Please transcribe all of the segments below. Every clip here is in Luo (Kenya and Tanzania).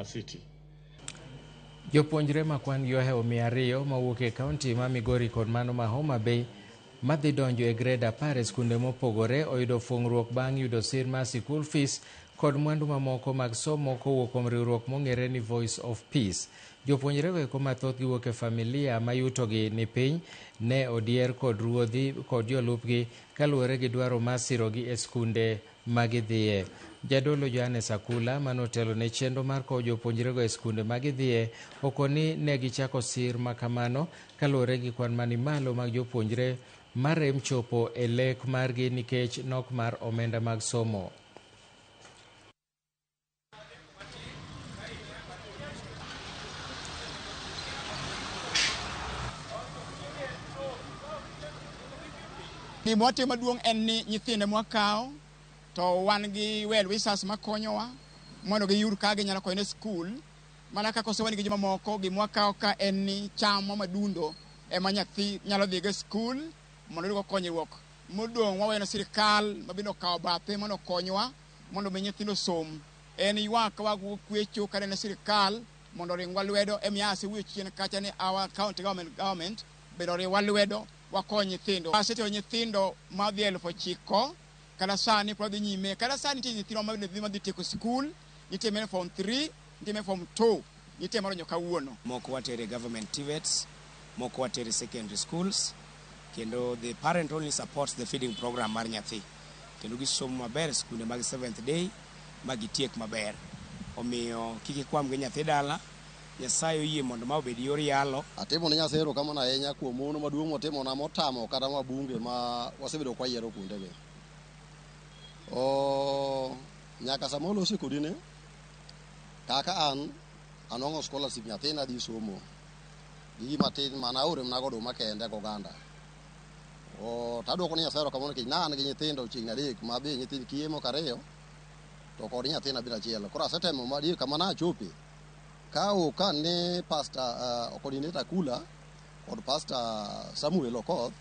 our city. Jopuonjre makwan yoheo 200 mawuok e kaunti ma Migori kod mano ma Homa Bay madhi donjo e grade 10 e skunde mopogore oyudo fuong'ruok bang' yudo sir mar school fees kod mwandu mamoko mag somo kowuok kuom riwruok mong'ere ni Voice of Peace. Jopuonjre weko mathoth giwuok e familia ma yutogi ni piny ne odier kod ruodhi kod jolupgi kaluwore gi dwaro mar sirogi e skunde magidhiye. Jadolo Johannes Akula manotelo ne chenro mar kowo jopuonjrego e skunde magidhiye okoni ne gichako sir makamano kaluwore gi kwan mani malo mag jopuonjre marem chopo e lek margi nikech nok mar omenda mag somo. Gima timo maduong' en ni nyithinde mwakawo to wan gi well wishers makonyowa mondo giyud ka ginyalo konyo e skul. Mana kaka osewan gi joma moko, gima wakawo ka en ni cham madundo ema nyathi nyalo dhi go skul mondo oyud konyruok. Modong' waweno sirikal mabende okawo bathe mondo okonywa mondo mi nyithindo som. En ywak wag kwecho ka ne sirikal mondo ringwa lwedo emiya asewuoyo chien kacha ni our county government bende oriwa lwedo wakony nyithindo. Asetero nyithindo madhi 9,000 kata sani pod dhi nyime. Kata sani nitie nyithindo madhi tieko skul, nitie men form 3, nitie men form 2, nitie maronyo kawuono. Moko watere government TVETs, moko watere secondary schools, kendo the parent only supports the feeding program mar nyathi. Kendo gisomo maber skunde mag 7th day magitiek maber. Omiyo kik ikwam gi nyathi dala. Nyasaye oyie mondo ma obed yor yalo. Atimo ne Nyasaye erokamano ahinya kuom mono maduong' motimona motamo kata mabunge ma wasebedo kwayiero kuondegi. Nyaka samoro osikodine kaka an anong'o scholarship nyathina dhi somo. Gigi matin mana aore mna godo makende goganda. Taduoko ne Nyasaye erokamano nikech an gi nyithindo chiegni 3 ma be nyithind kiye moko 2 to kod nyathina biro achiel. Koro asetemo madier kama nachope. Ka ne Pastor Coordinator Akula kod Pastor Samuel Okoth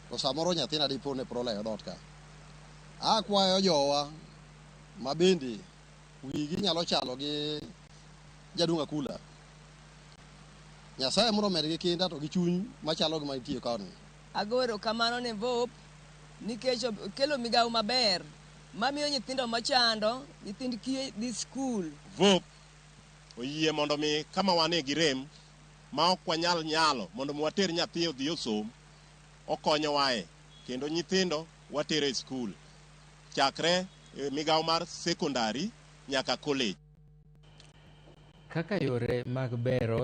to samoro nyathina dipo ne proleyo dot ka. Akwayo jowa ma bende wigi nyalo chalo gi Jadung Akula. Nyasaye moro medgi kinda to gi chuny machalo gi mantie koni. Agoro kamano ne VOP nikech kelo migawo maber mamiyo nyithindo machando, nyithind kiye dhi skul. VOP oyie mondo mi kama wane gi rem ma ok wanyal nyalo mondo water nyathi odhi osom, okonyo wae kendo nyithindo watere e skul chakre migawo mar secondary nyaka college. Kaka yore mag bero